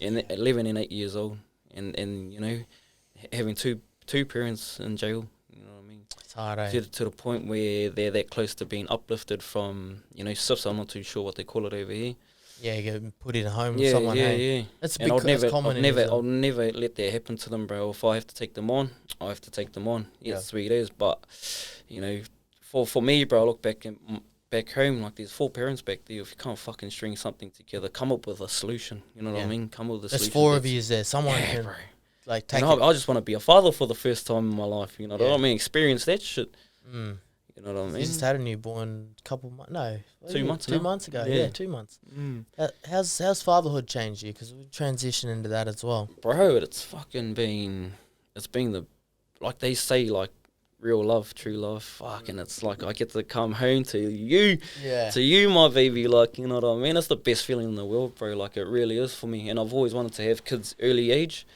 And 11 and 8 years old, and you know, having two parents in jail. It's hard, eh? To the point where they're that close to being uplifted from, you know, SIFs. I'm not too sure what they call it over here. Yeah, get put in a home with someone. Yeah. That's a big common. I'll never let that happen to them, bro. If I have to take them on, I have to take them on. It's 3 days, but you know, for me, bro, I look back home, like there's 4 parents back there. If you can't fucking string something together, come up with a solution. You know what I mean? Come up with a solution. There's 4 of you there. Someone can, bro. Like, take I just want to be a father for the first time in my life. You know what I mean? Experience that shit. You know what I mean? You just had a newborn a couple months. No, 2 months. 2 months ago. Yeah, 2 months. How's fatherhood changed you? Because we transition into that as well, bro. It's fucking been. It's been the, like they say, like real love, true love. Fucking, it's like I get to come home to you. To you, my baby. Like, you know what I mean? It's the best feeling in the world, bro. Like, it really is for me. And I've always wanted to have kids early age.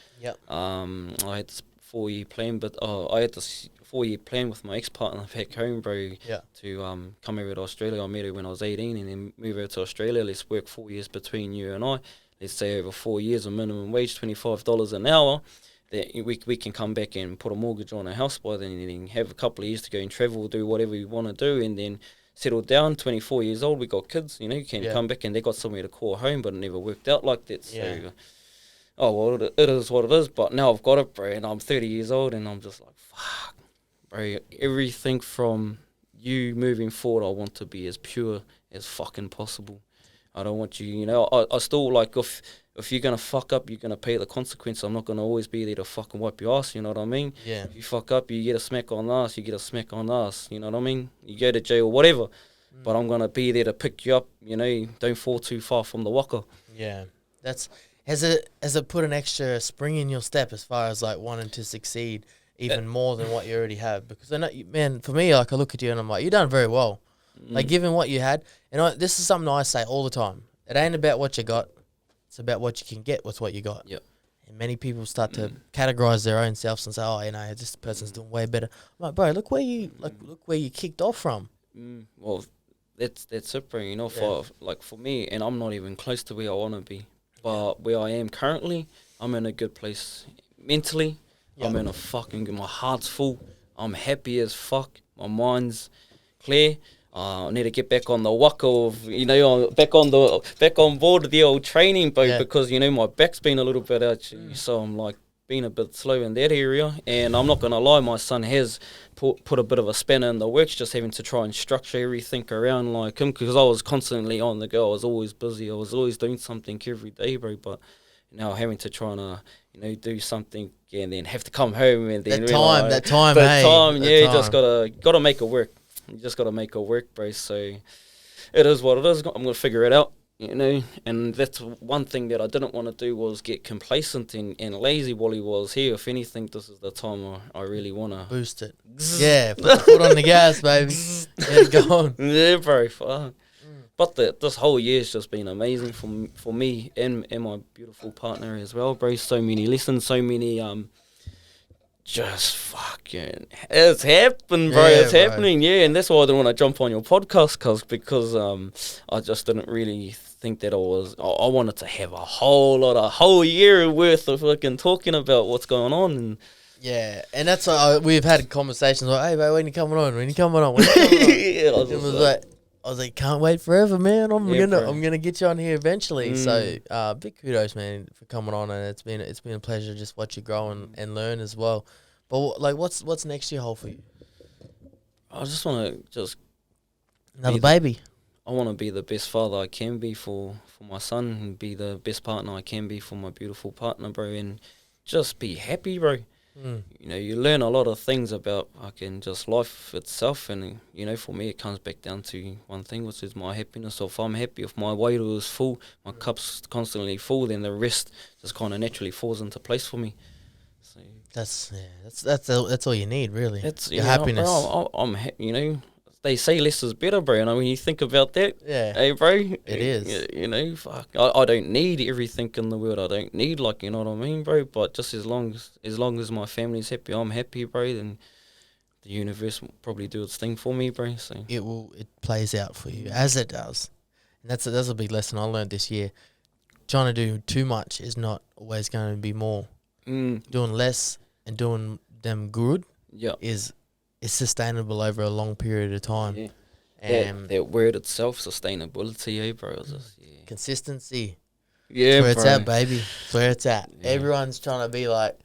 I had this 4-year plan, but I had this 4-year plan with my ex-partner back home, bro, to come over to Australia. I met her when I was 18, and then move over to Australia. Let's work 4 years between you and I. Let's say over 4 years, a minimum wage, $25 an hour. That we can come back and put a mortgage on a house by then, and then have a couple of years to go and travel, do whatever we want to do, and then settle down. 24 years old, we got kids, you know, you can come back and they got somewhere to call home, but it never worked out like that. So, well, it is what it is, but now I've got it, bro, and I'm 30 years old, and I'm just like, fuck, bro, everything from you moving forward, I want to be as pure as fucking possible. I don't want you, you know, I still, like, if you're going to fuck up, you're going to pay the consequence. I'm not going to always be there to fucking wipe your ass, you know what I mean? Yeah. If you fuck up, you get a smack on the ass, you get a smack on the ass, you know what I mean? You go to jail, whatever. But I'm going to be there to pick you up, you know, don't fall too far from the waka. Yeah. Has it put an extra spring in your step as far as, like, wanting to succeed even more than what you already have? Because I know, man, for me, like, I look at you and I'm like, you've done very well. Like, given what you had, and this is something I say all the time. It ain't about what you got. It's about what you can get with what you got. Yep. And many people start to categorize their own selves and say, "Oh, you know, this person's doing way better." I'm like, bro, look where you kicked off from. Well, that's it, bro. You know, for me, and I'm not even close to where I want to be, but where I am currently, I'm in a good place mentally. I'm in a fucking. My heart's full. I'm happy as fuck. My mind's clear. I need to get back on the waka of, you know, back on board of the old training boat because, you know, my back's been a little bit out, so I'm like being a bit slow in that area. And I'm not gonna lie, my son has put a bit of a spanner in the works, just having to try and structure everything around like him, because I was constantly on the go. I was always busy. I was always doing something every day, bro. But now having to try and you know, do something and then have to come home and then that time, just gotta make it work. You just got to make it work, bro. So it is what it is. I'm going to figure it out, you know. And that's one thing that I didn't want to do, was get complacent and lazy while he was here. If anything, this is the time I really want to boost it. Yeah, put the foot on the gas, baby. Get it going. Yeah, bro. Fuck. But this whole year's just been amazing for me and my beautiful partner as well, bro. So many lessons, so many just fucking, it's happened, bro. It's happening, and that's why I didn't want to jump on your podcast, because I just didn't really think that I wanted to have a whole year worth of fucking talking about what's going on. And and that's why we've had conversations like, hey, bro, when you coming on? When you coming on? When you coming on? I was like, can't wait forever, man. I'm gonna get you on here eventually. So big kudos, man, for coming on, and it's been a pleasure just watch you grow and learn as well. But like, what's next year hold for you? I just want to another baby. I want to be the best father I can be for my son, and be the best partner I can be for my beautiful partner, bro, and just be happy, bro. You know, you learn a lot of things about fucking just life itself, and you know, for me, it comes back down to one thing, which is my happiness. So if I'm happy, if my waiter is full, my cup's constantly full, then the rest just kind of naturally falls into place for me. So that's all you need, really. that's Your happiness. Bro, you know, they say less is better, bro. And when you think about that, Yeah. hey, bro, It is. You know, fuck, I don't need everything in the world. I don't need, like, you know what I mean, bro. But just as long as my family's happy, I'm happy, bro. Then the universe will probably do its thing for me, bro. So It plays out for you as it does, and that's a big lesson I learned this year. Trying to do too much is not always going to be more. Doing less and doing them good is sustainable over a long period of time. Yeah. And that word itself, sustainability, eh, bro? Just, consistency. Yeah, That's where bro. it's at, baby. That's where it's at. Yeah. Everyone's trying to be like,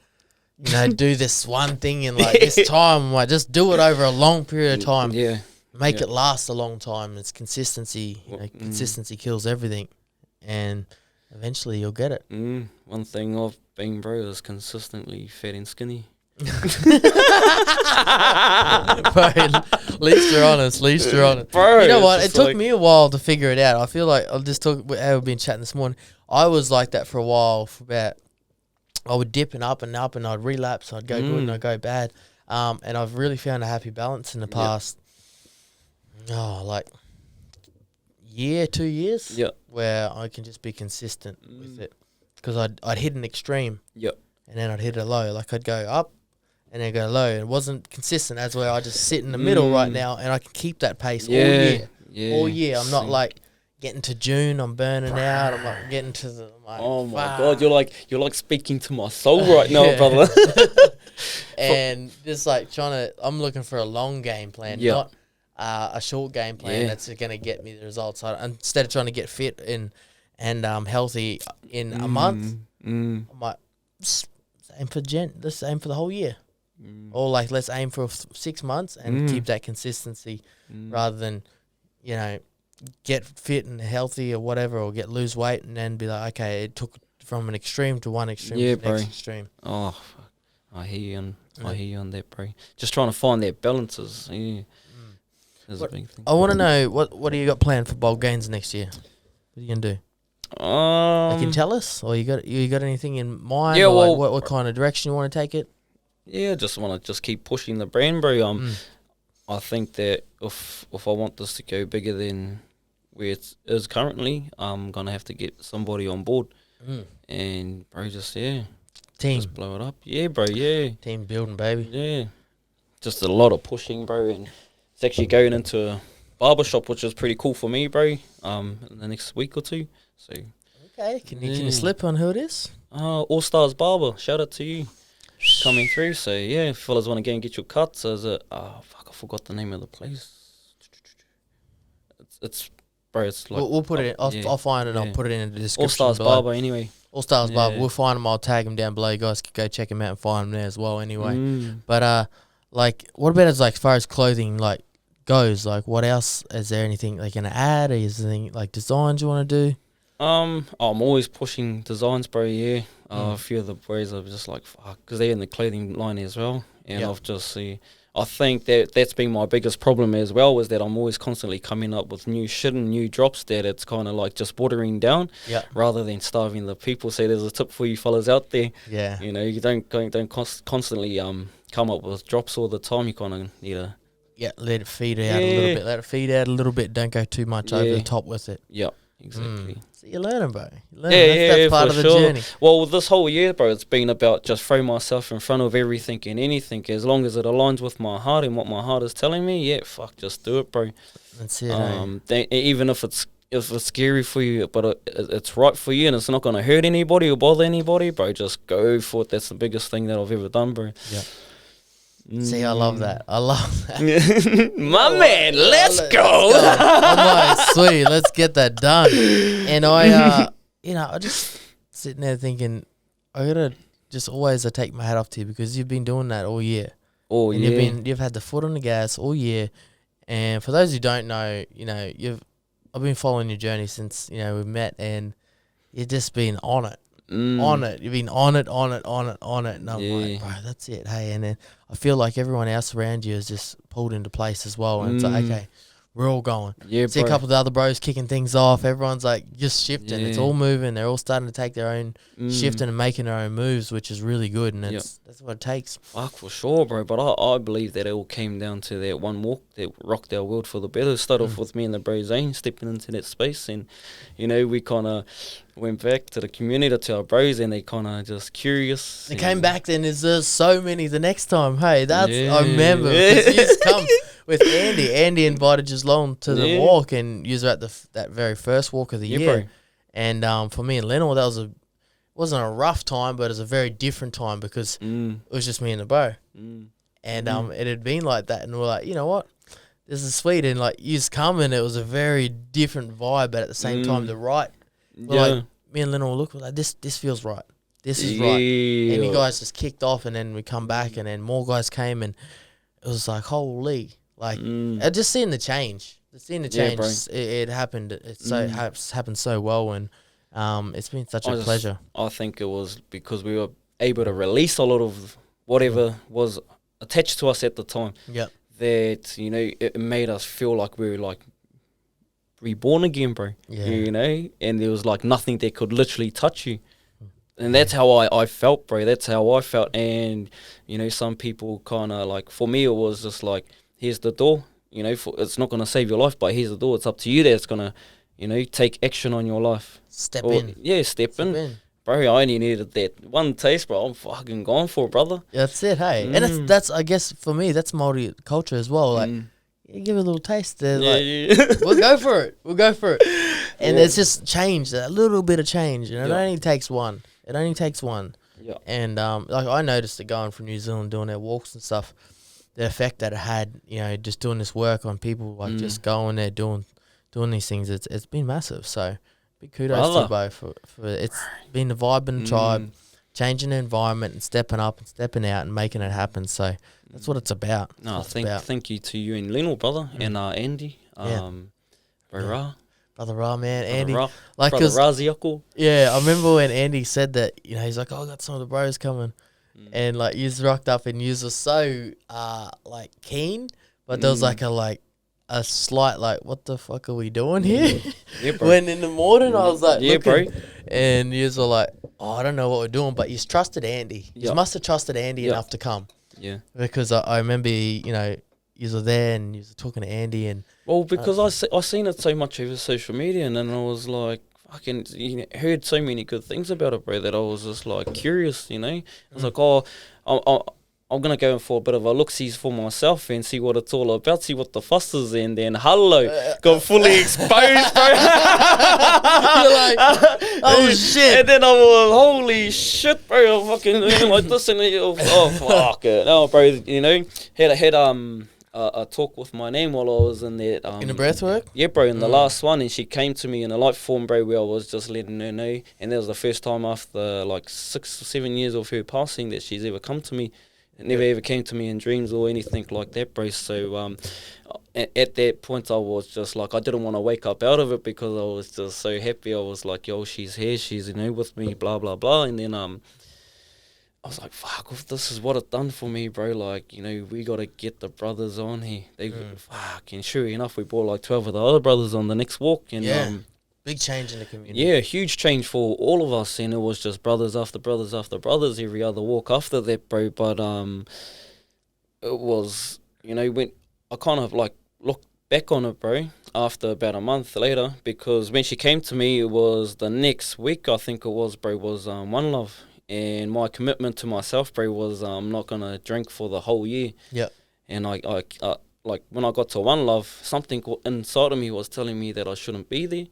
you know, do this one thing in like this time. Like, just do it over a long period of time. Yeah. Make it last a long time. It's consistency. You know, Mm. consistency kills everything, and eventually you'll get it. One thing I've been, bro, is consistently fat and skinny. Bro, at least you're honest. At least you're honest. Bro, you know it's what? It just took like- me a while to figure it out. I feel like I'll just talk. How we've been chatting this morning. I was like that for a while. For about, I would dip and up, and I'd relapse. I'd go good and I'd go bad. And I've really found a happy balance in the past. Like year, 2 years. Yeah. Where I can just be consistent with it, because I'd hit an extreme. Yep. And then I'd hit a low. Like I'd go up and then go low. It wasn't consistent. That's where I just sit in the middle right now, and I can keep that pace all year. Yeah. All year. I'm not like getting to June, I'm burning out. I'm like getting to the. I'm like, Oh my fuck. God, you're like speaking to my soul right now, Yeah. brother. And just like I'm looking for a long game plan, not a short game plan that's going to get me the results. Instead of trying to get fit and healthy in a month, I'm like, let's aim for the whole year. Or like, let's aim for 6 months and keep that consistency rather than, you know, get fit and healthy or whatever, or lose weight and then be like, okay, it took from an extreme to one extreme to the next extreme. Oh, fuck. I hear you on that, bro. Just trying to find that balances. Yeah. That's a big thing. I want to know, what do you got planned for bulk gains next year? What are you going to do? You can tell us, or you got anything in mind? Yeah, or well, like what kind of direction you want to take it? Yeah, just want to keep pushing the brand, bro. I think that if I want this to go bigger than where it is currently, I'm gonna have to get somebody on board, and bro, just Team blow it up. Yeah, bro. Yeah, team building, baby. yeah. Just a lot of pushing, bro, and it's actually going into a barbershop, which is pretty cool for me, bro. In the next week or two. So Okay, can you slip on who it is? All Stars Barber, shout out to you coming through. So yeah, if fellas want to go and get your cuts, as I forgot the name of the place. It's bro, it's like We'll put it in. I'll find it. I'll put it in the description. All Stars below. Barber anyway. All Stars Barber. Yeah. We'll find them. I'll tag them down below. You guys can go check them out and find them there as well. Anyway, but like, what about as far as clothing goes? Like, what else is there? Anything like an ad? Or is there anything like designs you want to do? I'm always pushing designs, bro. Yeah, a few of the bros are just like fuck, because they're in the clothing line as well, and I've just I think that's been my biggest problem as well, was that I'm always constantly coming up with new shit and new drops that it's kind of like just watering down, rather than starving the people. So there's a tip for you fellas out there. Yeah, You know, you don't constantly come up with drops all the time. You kind of need to let it feed out a little bit. Let it feed out a little bit. Don't go too much over the top with it. Exactly. So you're learning, bro. You're learning. That's part of the journey. Well, this whole year, bro, it's been about just throw myself in front of everything and anything, as long as it aligns with my heart and what my heart is telling me. Yeah, fuck, just do it, bro. That's it. Even if it's scary for you, but it's right for you and it's not gonna hurt anybody or bother anybody, bro, just go for it. That's the biggest thing that I've ever done, bro. Yeah. See, I love that. I love that. My man, let's go. I'm like, sweet, let's get that done. And I just sitting there thinking, I gotta just always take my hat off to you, because you've been doing that all year. Oh, and yeah. you've had the foot on the gas all year. And for those who don't know, I've been following your journey since we've met, and you've just been on it. on it. You've been on it. And I'm like, bro, that's it. Hey, and then I feel like everyone else around you is just pulled into place as well. And it's like, okay, we're all going. Yeah, See bro. a couple of the other bros kicking things off. Everyone's like just shifting. It's all moving. They're all starting to take their own shifting and making their own moves, which is really good. And that's what it takes. Fuck, for sure, bro. But I believe that it all came down to that one walk that rocked our world for the better. It started off with me and the bro Zane stepping into that space. And, you know, we kind of went back to the community, to our bros, and they kind of just curious. They came back then. There's so many the next time. Hey, that's I remember. Because you used to come with Andy. Andy invited you along to the walk, and you were at that very first walk of the year. Bro. And for me and Lenore, that was wasn't a rough time, but it was a very different time because it was just me and the bro. And it had been like that, and we're like, you know what? This is sweet. And like, you just come, and it was a very different vibe, but at the same time, the right. Like, me and Lenore look, we're like, this feels right. This is right. And you guys just kicked off, and then we come back, and then more guys came, and it was like, holy. Like, just seeing the change. It happened. It's happened so well, and it's been such a pleasure. I think it was because we were able to release a lot of whatever was attached to us at the time. Yep. That, you know, it made us feel like we were like reborn again, bro. Yeah. You know, and there was like nothing that could literally touch you. And that's how I felt, bro. That's how I felt. And, you know, some people kind of like, for me, it was just like, here's the door. You know, it's not going to save your life, but here's the door. It's up to you that's going to, you know, take action on your life. Step in. Yeah, step in. Bro, I only needed that one taste, bro. I'm fucking gone for it, brother. That's it, hey. And that's I guess, for me, that's multi-culture as well. Like, you give it a little taste. Like, we'll go for it. And it's just change, a little bit of change. And it only takes one. Yeah. And like, I noticed it going from New Zealand, doing their walks and stuff, the effect that it had, you know, just doing this work on people, like just going there, doing these things. It's been massive. So big kudos to you both for it's been the vibe in the tribe, changing the environment and stepping up and stepping out and making it happen. So that's what it's about. No, thank you to you and Lenore, brother, and Andy, Brother Ra, man, Andy, like, Brother Razioko. Yeah, I remember when Andy said that. You know, he's like, "Oh, I got some of the bros coming," and like, you rocked up and you were so like keen, but there was like a slight like, what the fuck are we doing here? Yeah, bro. When in the morning I was like, bro, and you were like, oh, I don't know what we're doing, but you trusted Andy. You must have trusted Andy enough to come. Yeah, because I remember, you know, you were there and you were talking to Andy, and because I seen it so much over social media, and then I was like, fucking, you know, heard so many good things about it, bro, that I was just like curious, you know. I was like, oh, I'm going to go in for a bit of a look-sees for myself and see what it's all about, see what the fuss is, and then got fully exposed, bro. You're like, oh, shit. And then I was, holy shit, bro, I'm fucking like this, and oh, fuck it. No, bro, you know, had a talk with my name while I was in that. In the breathwork? Yeah, bro, in the last one, and she came to me in a light form, bro, where I was just letting her know, and that was the first time after like 6 or 7 years of her passing that she's ever come to me. It never ever came to me in dreams or anything like that, bro. So at that point, I was just like, I didn't want to wake up out of it because I was just so happy. I was like, yo, she's here, she's, you know, with me, blah, blah, blah. And then I was like, fuck, if this is what it done for me, bro, like, you know, we got to get the brothers on here. They fuck, and sure enough, we brought like 12 of the other brothers on the next walk. And big change in the community. Yeah, huge change for all of us, and it was just brothers after brothers after brothers every other walk after that, bro. But it was, you know, when I kind of like looked back on it, bro, after about a month later, because when she came to me, it was the next week, I think it was, bro, was One Love, and my commitment to myself, bro, was I'm not gonna drink for the whole year. Yeah, and I like when I got to One Love, something inside of me was telling me that I shouldn't be there.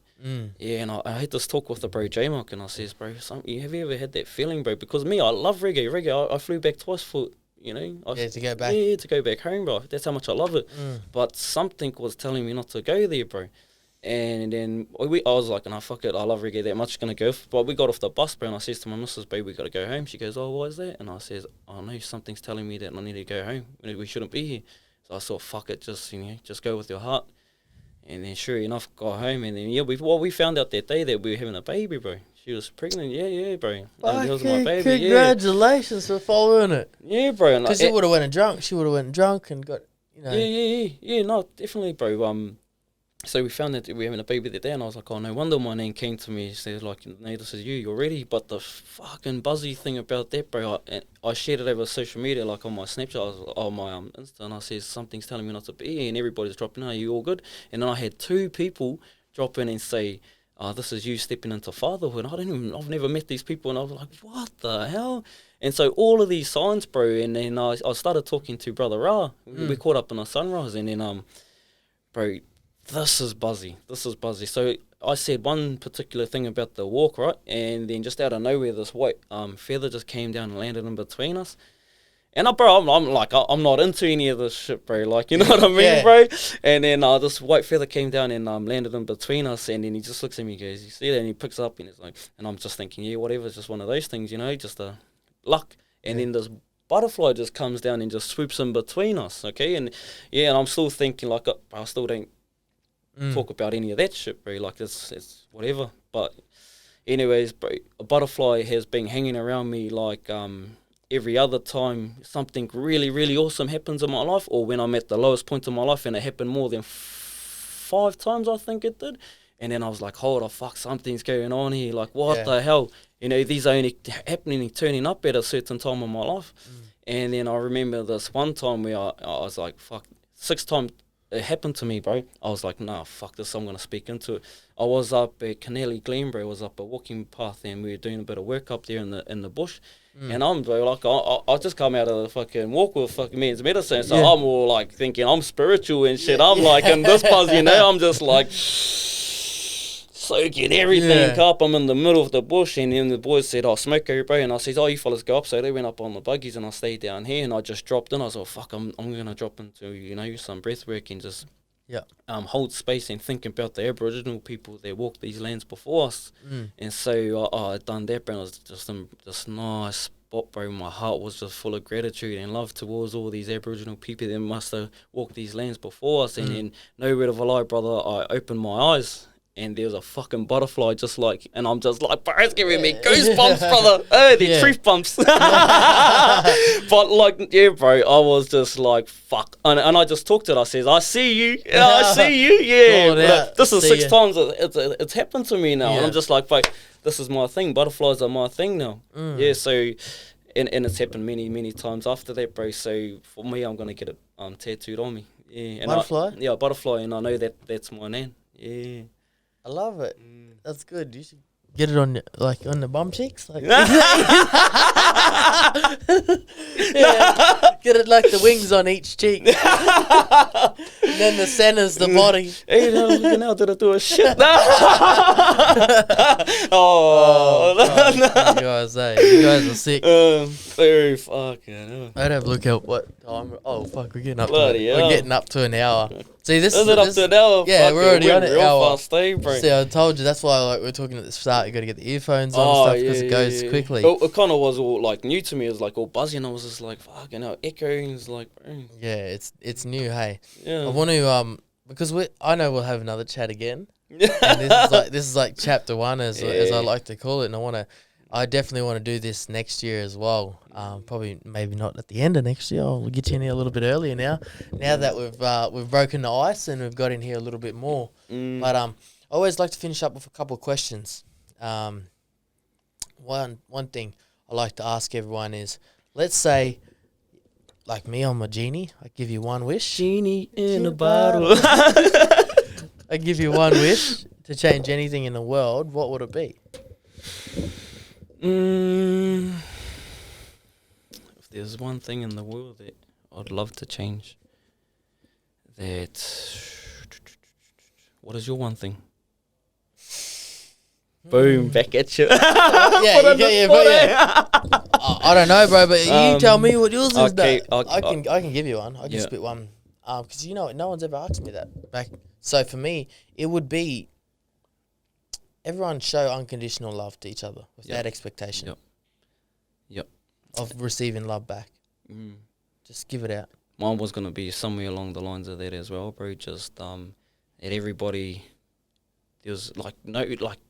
Yeah, and I had this talk with the bro J-Mark, and I says, bro, have you ever had that feeling, bro? Because me, I love reggae. I flew back twice for, you know. To go back. Yeah, to go back home, bro. That's how much I love it. But something was telling me not to go there, bro. And then I was like, no, fuck it, I love reggae that much, gonna go. But we got off the bus, bro, and I says to my missus, babe, we gotta go home. She goes, oh, why is that? And I says, oh no, something's telling me that I need to go home. We shouldn't be here. So I thought, fuck it, just go with your heart. And then sure enough, got home, and then we found out that day that we were having a baby, bro. She was pregnant, yeah, bro. And that was my Fucking baby, congratulations for following it. yeah, bro. Because it would have went drunk. She would have went drunk and got, you know. Yeah, no, definitely, bro. So we found that we were having a baby that day, and I was like, oh, no wonder my nan came to me. She said, like, no, this is you're ready. But the fucking buzzy thing about that, bro, I shared it over social media, like on my Snapchat, on my Insta, and I said, something's telling me not to be here, and everybody's dropping, are you all good? And then I had 2 people drop in and say, this is you stepping into fatherhood. I've never met these people, and I was like, what the hell? And so all of these signs, bro, and then I started talking to Brother Ra. We caught up in a sunrise, and then, bro, this is buzzy. So I said one particular thing about the walk, right? And then just out of nowhere, this white feather just came down and landed in between us. And I'm not into any of this shit, bro. Like, you know what I mean, bro? And then this white feather came down and landed in between us. And then he just looks at me and goes, you see that? And he picks up and he's like, and I'm just thinking, yeah, whatever. It's just one of those things, you know, just luck. And then this butterfly just comes down and just swoops in between us, okay? And yeah, and I'm still thinking, like, I still don't talk about any of that shit, bro. Like, it's whatever. But anyways, bro, a butterfly has been hanging around me like every other time something really, really awesome happens in my life, or when I'm at the lowest point in my life, and it happened more than 5 times, I think it did. And then I was like, hold on, fuck, something's going on here. Like, what the hell? You know, these are only happening and turning up at a certain time in my life. And then I remember this one time where I was like, fuck, 6 times it happened to me, bro. I was like, nah, fuck this, I'm going to speak into it. I was up at Glen, bro. I was up a walking path, and we were doing a bit of work up there in the bush. And I'm, bro, like, I just come out of the fucking walk with fucking men's medicine, so I'm all, like, thinking I'm spiritual and shit. I'm, like, in this buzz, you know, I'm just, like, soaking everything up. I'm in the middle of the bush, and then the boys said, oh, smoke here, bro. And I said, oh, you fellas go up. So they went up on the buggies, and I stayed down here, and I just dropped in. I was like, fuck, I'm going to drop into, you know, some breath work and just hold space and think about the Aboriginal people that walked these lands before us. And so I done that, bro. It was just in this nice spot, bro. My heart was just full of gratitude and love towards all these Aboriginal people that must have walked these lands before us. And then, no word of a lie, brother, I opened my eyes, and there was a fucking butterfly just like, and I'm just like, bro, it's giving me goosebumps, brother. Oh, they're truth bumps. But like, yeah, bro, I was just like, fuck. And I just talked to it. I says, I see you. I see you. Yeah. This is 6 times it's happened to me now. And I'm just like, bro, this is my thing. Butterflies are my thing now. Yeah, so, and it's happened many, many times after that, bro. So for me, I'm going to get it tattooed on me. Yeah. And butterfly? Butterfly. And I know that's my name. Yeah. I love it. That's good. You should get it on on the bum cheeks. Like, get it like the wings on each cheek. And then the center's the body. Hey, look now, did I do a shit? You guys are sick. Very fucking. I'd have a look at what time. Oh fuck, we're getting up. Bloody hell. We're getting up to an hour. See, this is it up to an hour? Yeah, we're already on an hour. Fast, bro. See, I told you that's why we're talking at the start. You got to get the earphones on and stuff because it goes quickly. It kind of was all like new to me. It was like all buzzy, and I was just like, fucking hell, echoing. It's like, bro. Yeah, it's new. Hey, yeah. I want to because I know we'll have another chat again. And this is like chapter 1 as I like to call it, and I definitely want to do this next year as well. Probably maybe not at the end of next year. I'll get you in here a little bit earlier now. Now that we've broken the ice and we've got in here a little bit more. But I always like to finish up with a couple of questions. One thing I like to ask everyone is, let's say, like me, I'm a genie. I give you one wish. Genie in a bottle. I give you one wish to change anything in the world. What would it be? If there's one thing in the world that I'd love to change, what is your one thing? Boom, back at you. I don't know, bro, but you tell me what yours is. I can give you one. I can spit one. Because no one's ever asked me that back. So for me, it would be everyone show unconditional love to each other without expectation. Yep. Of receiving love back. Just give it out. Mine was gonna be somewhere along the lines of that as well, bro. Just that everybody, there was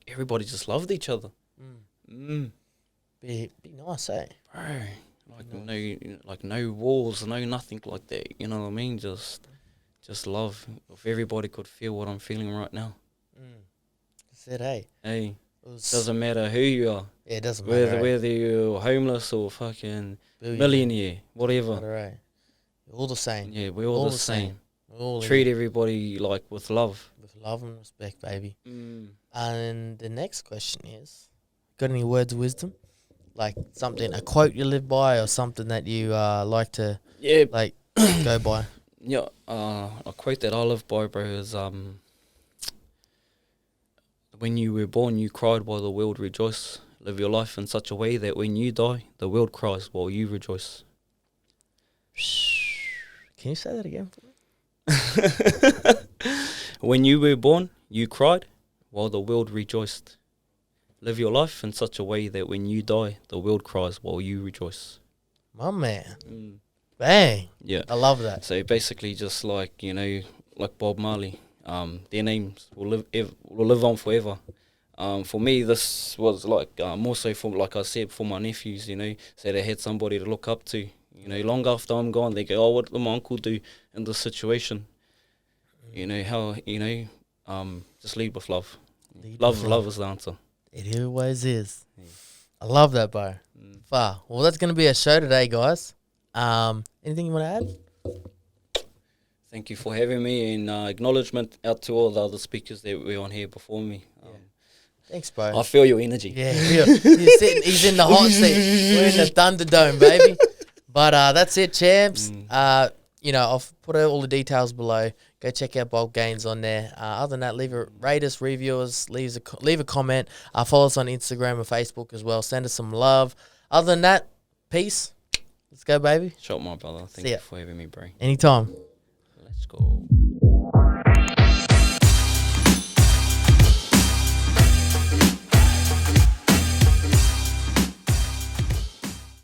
everybody just loved each other. Be nice, eh? Bro. Like no walls, no nothing like that. You know what I mean? Just love. If everybody could feel what I'm feeling right now. That's it, eh? Hey, doesn't matter who you are. Yeah, it doesn't matter. Whether you're homeless or fucking millionaire, whatever. Right. All the same. Yeah, we're all the same. All Treat everybody like with love. with love and respect, baby. And the next question is, got any words of wisdom? Like something, a quote you live by, or something that you like to go by? Yeah, a quote that I live by, bro, is when you were born, you cried while the world rejoiced. Live your life in such a way that when you die, the world cries while you rejoice. Can you say that again for me? When you were born, you cried while the world rejoiced. Live your life in such a way that when you die, the world cries while you rejoice. My man. Bang. Yeah. I love that. So basically just like, like Bob Marley, their names will live on forever. For me, this was like more so for, like I said, for my nephews, so they had somebody to look up to. Long after I'm gone, they go, oh, what did my uncle do in this situation? How, just lead with love. Love is the answer. It always is. Yeah. I love that, bro. Far. Well, that's going to be a show today, guys. Anything you want to add? Thank you for having me, and acknowledgement out to all the other speakers that were on here before me. Thanks, bro. I feel your energy. Yeah, he's in the hot seat. We're in the Thunderdome, baby. But that's it, champs. I'll put all the details below. Go check out Bulk Gains on there. Other than that, rate us, review us, leave a comment. Follow us on Instagram and Facebook as well. Send us some love. Other than that, peace. Let's go, baby. Shot my brother. Thank you for having me, bro. Anytime. Let's go.